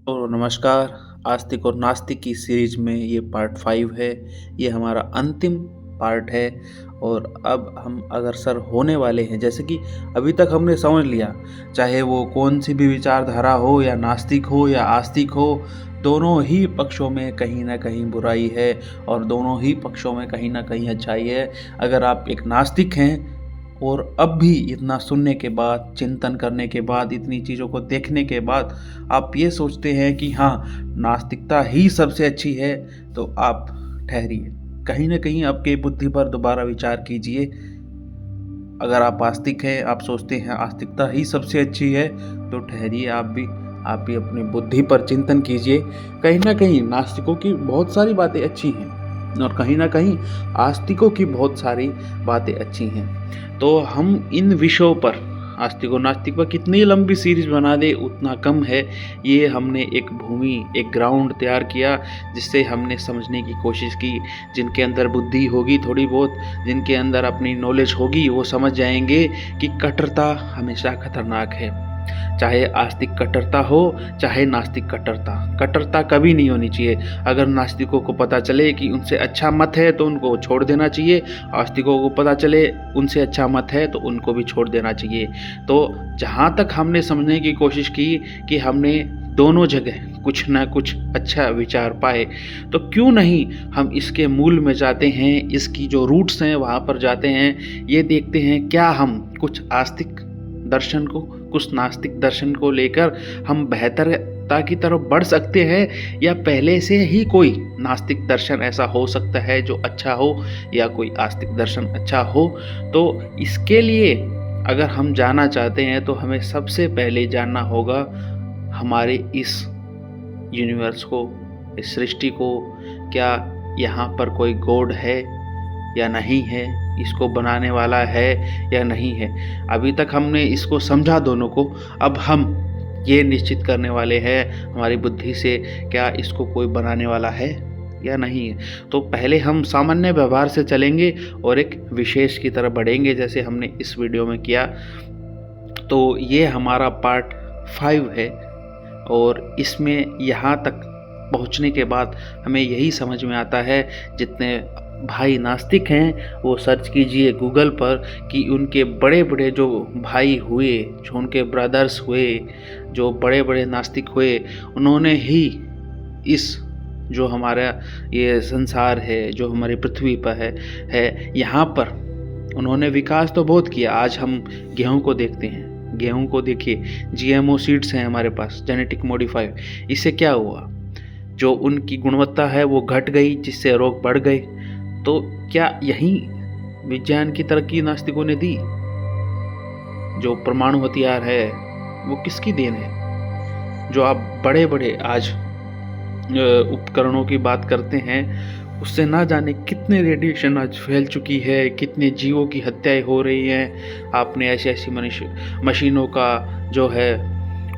तो नमस्कार। आस्तिक और नास्तिक की सीरीज में ये पार्ट 5 है। ये हमारा अंतिम पार्ट है और अब हम अग्रसर होने वाले हैं। जैसे कि अभी तक हमने समझ लिया, चाहे वो कौन सी भी विचारधारा हो या नास्तिक हो या आस्तिक हो, दोनों ही पक्षों में कहीं ना कहीं बुराई है और दोनों ही पक्षों में कहीं ना कहीं अच्छाई है। अगर आप एक नास्तिक हैं और अब भी इतना सुनने के बाद, चिंतन करने के बाद, इतनी चीज़ों को देखने के बाद आप ये सोचते हैं कि हाँ, नास्तिकता ही सबसे अच्छी है, तो आप ठहरिए। कहीं ना कहीं आपके बुद्धि पर दोबारा विचार कीजिए। अगर आप आस्तिक हैं, आप सोचते हैं आस्तिकता ही सबसे अच्छी है, तो ठहरिए। आप भी अपनी बुद्धि पर चिंतन कीजिए। कहीं ना कहीं नास्तिकों की बहुत सारी बातें अच्छी हैं और कहीं ना कहीं आस्तिकों की बहुत सारी बातें अच्छी हैं। तो हम इन विषयों पर, आस्तिक और नास्तिक पर कितनी लंबी सीरीज बना दे उतना कम है। ये हमने एक भूमि, एक ग्राउंड तैयार किया जिससे हमने समझने की कोशिश की। जिनके अंदर बुद्धि होगी थोड़ी बहुत, जिनके अंदर अपनी नॉलेज होगी, वो समझ जाएंगे कि कट्टरता हमेशा खतरनाक है। चाहे आस्तिक कट्टरता हो, चाहे नास्तिक कट्टरता, कट्टरता कभी नहीं होनी चाहिए। अगर नास्तिकों को पता चले कि उनसे अच्छा मत है तो उनको छोड़ देना चाहिए, आस्तिकों को पता चले उनसे अच्छा मत है तो उनको भी छोड़ देना चाहिए। तो जहाँ तक हमने समझने की कोशिश की कि हमने दोनों जगह कुछ ना कुछ अच्छा विचार पाए, तो क्यों नहीं हम इसके मूल में जाते हैं, इसकी जो रूट्स हैं वहाँ पर जाते हैं। ये देखते हैं क्या हम कुछ आस्तिक दर्शन को, कुछ नास्तिक दर्शन को लेकर हम बेहतरता की तरफ बढ़ सकते हैं, या पहले से ही कोई नास्तिक दर्शन ऐसा हो सकता है जो अच्छा हो, या कोई आस्तिक दर्शन अच्छा हो। तो इसके लिए अगर हम जानना चाहते हैं तो हमें सबसे पहले जानना होगा हमारे इस यूनिवर्स को, इस सृष्टि को। क्या यहाँ पर कोई गॉड है या नहीं है, इसको बनाने वाला है या नहीं है। अभी तक हमने इसको समझा दोनों को, अब हम ये निश्चित करने वाले हैं हमारी बुद्धि से, क्या इसको कोई बनाने वाला है या नहीं है। तो पहले हम सामान्य व्यवहार से चलेंगे और एक विशेष की तरफ बढ़ेंगे, जैसे हमने इस वीडियो में किया। तो ये हमारा पार्ट 5 है और इसमें यहाँ तक पहुँचने के बाद हमें यही समझ में आता है, जितने भाई नास्तिक हैं वो सर्च कीजिए गूगल पर कि उनके बड़े बड़े जो भाई हुए, जो उनके ब्रदर्स हुए, जो बड़े बड़े नास्तिक हुए, उन्होंने ही इस जो हमारा ये संसार है, जो हमारी पृथ्वी पर है यहाँ पर उन्होंने विकास तो बहुत किया। आज हम गेहूं को देखते हैं, गेहूं को देखिए, जीएमओ सीड्स हैं हमारे पास, जेनेटिक मॉडिफाइड। इससे क्या हुआ, जो उनकी गुणवत्ता है वो घट गई, जिससे रोग बढ़ गए। तो क्या यही विज्ञान की तरक्की नास्तिकों ने दी? जो परमाणु हथियार है वो किसकी देन है? जो आप बड़े बड़े आज उपकरणों की बात करते हैं, उससे ना जाने कितने रेडिएशन आज फैल चुकी है, कितने जीवों की हत्याएं हो रही हैं। आपने ऐसी ऐसी मशीनों का जो है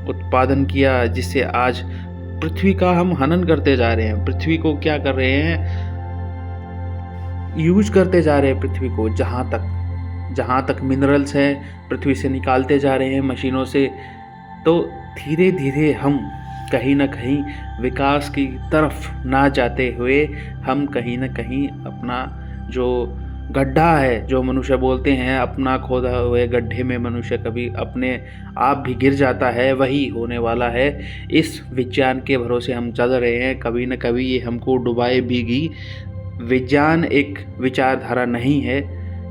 उत्पादन किया जिससे आज पृथ्वी का हम हनन करते जा रहे हैं। पृथ्वी को क्या कर रहे हैं, यूज करते जा रहे हैं पृथ्वी को। जहाँ तक मिनरल्स हैं पृथ्वी से निकालते जा रहे हैं मशीनों से। तो धीरे धीरे हम कहीं ना कहीं विकास की तरफ ना जाते हुए, हम कहीं ना कहीं अपना जो गड्ढा है, जो मनुष्य बोलते हैं, अपना खोदा हुए गड्ढे में मनुष्य कभी अपने आप भी गिर जाता है, वही होने वाला है। इस विज्ञान के भरोसे हम चल रहे हैं, कभी न कभी ये हमको डुबाए बीगी। विज्ञान एक विचारधारा नहीं है।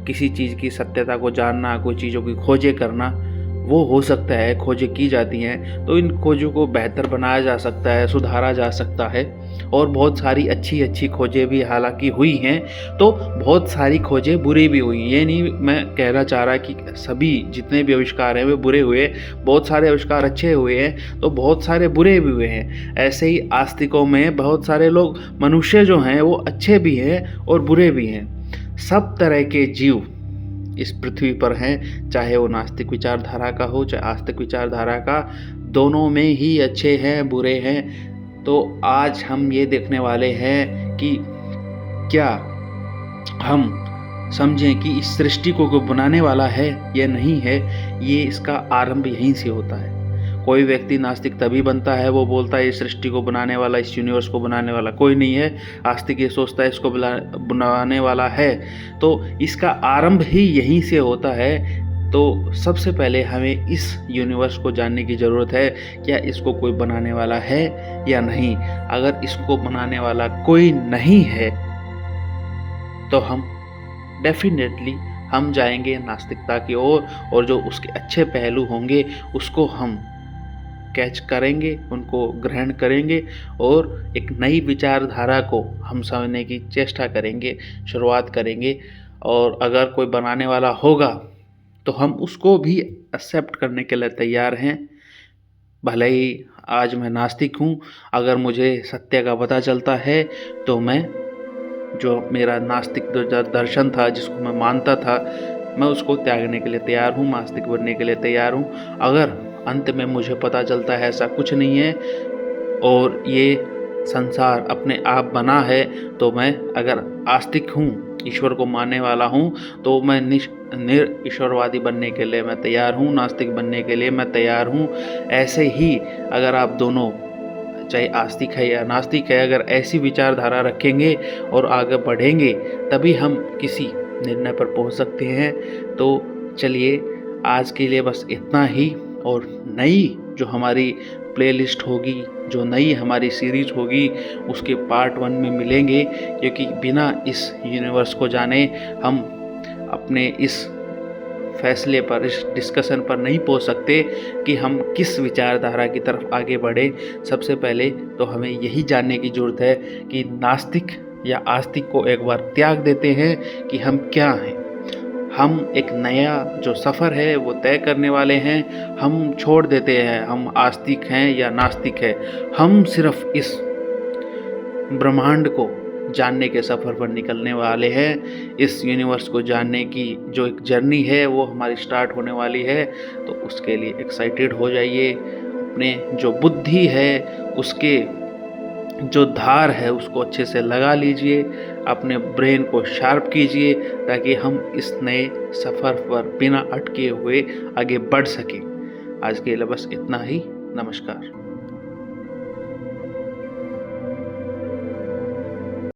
किसी चीज़ की सत्यता को जानना, कोई चीज़ों की खोजें करना, वो हो सकता है, खोजें की जाती हैं, तो इन खोजों को बेहतर बनाया जा सकता है, सुधारा जा सकता है। और बहुत सारी अच्छी अच्छी खोजें भी हालांकि हुई हैं, तो बहुत सारी खोजें बुरी भी हुई। ये नहीं मैं कहना चाह रहा कि सभी जितने भी आविष्कार हैं वे बुरे हुए, बहुत सारे आविष्कार अच्छे हुए हैं, तो बहुत सारे बुरे भी हुए हैं। ऐसे ही आस्तिकों में बहुत सारे लोग, मनुष्य जो हैं वो अच्छे भी हैं और बुरे भी हैं। सब तरह के जीव इस पृथ्वी पर हैं, चाहे वो नास्तिक विचारधारा का हो चाहे आस्तिक विचारधारा का, दोनों में ही अच्छे हैं बुरे हैं। तो आज हम ये देखने वाले हैं कि क्या हम समझें कि इस सृष्टि को कोई बनाने वाला है या नहीं है। ये इसका आरंभ यहीं से होता है। कोई व्यक्ति नास्तिक तभी बनता है, वो बोलता है इस सृष्टि को बनाने वाला, इस यूनिवर्स को बनाने वाला कोई नहीं है। आस्तिक ये सोचता है इसको बनाने वाला है। तो इसका आरंभ ही यहीं से होता है। तो सबसे पहले हमें इस यूनिवर्स को जानने की ज़रूरत है, क्या इसको कोई बनाने वाला है या नहीं। अगर इसको बनाने वाला कोई नहीं है तो हम डेफिनेटली हम जाएंगे नास्तिकता की ओर, और जो उसके अच्छे पहलू होंगे उसको हम कैच करेंगे, उनको ग्रहण करेंगे और एक नई विचारधारा को हम समझने की चेष्टा करेंगे, शुरुआत करेंगे। और अगर कोई बनाने वाला होगा तो हम उसको भी एक्सेप्ट करने के लिए तैयार हैं। भले ही आज मैं नास्तिक हूँ, अगर मुझे सत्य का पता चलता है तो मैं जो मेरा नास्तिक दर्शन था, जिसको मैं मानता था, मैं उसको त्यागने के लिए तैयार हूँ, नास्तिक बनने के लिए तैयार हूँ। अगर अंत में मुझे पता चलता है ऐसा कुछ नहीं है और ये संसार अपने आप बना है, तो मैं अगर आस्तिक हूँ, ईश्वर को मानने वाला हूँ, तो मैं ईश्वरवादी बनने के लिए मैं तैयार हूँ, नास्तिक बनने के लिए मैं तैयार हूँ। ऐसे ही अगर आप दोनों, चाहे आस्तिक है या नास्तिक है, अगर ऐसी विचारधारा रखेंगे और आगे बढ़ेंगे, तभी हम किसी निर्णय पर पहुंच सकते हैं। तो चलिए आज के लिए बस इतना ही, और नई जो हमारी प्लेलिस्ट होगी, जो नई हमारी सीरीज होगी, उसके पार्ट 1 में मिलेंगे। क्योंकि बिना इस यूनिवर्स को जाने हम अपने इस फैसले पर, इस डिस्कशन पर नहीं पहुंच सकते कि हम किस विचारधारा की तरफ आगे बढ़े। सबसे पहले तो हमें यही जानने की ज़रूरत है कि नास्तिक या आस्तिक को एक बार त्याग देते हैं कि हम क्या हैं। हम एक नया जो सफ़र है वो तय करने वाले हैं। हम छोड़ देते हैं हम आस्तिक हैं या नास्तिक है। हम सिर्फ इस ब्रह्मांड को जानने के सफ़र पर निकलने वाले हैं। इस यूनिवर्स को जानने की जो एक जर्नी है वो हमारी स्टार्ट होने वाली है। तो उसके लिए एक्साइटेड हो जाइए। अपने जो बुद्धि है उसके जो धार है उसको अच्छे से लगा लीजिए, अपने ब्रेन को शार्प कीजिए, ताकि हम इस नए सफ़र पर बिना अटके हुए आगे बढ़ सकें। आज के लिए बस इतना ही। नमस्कार।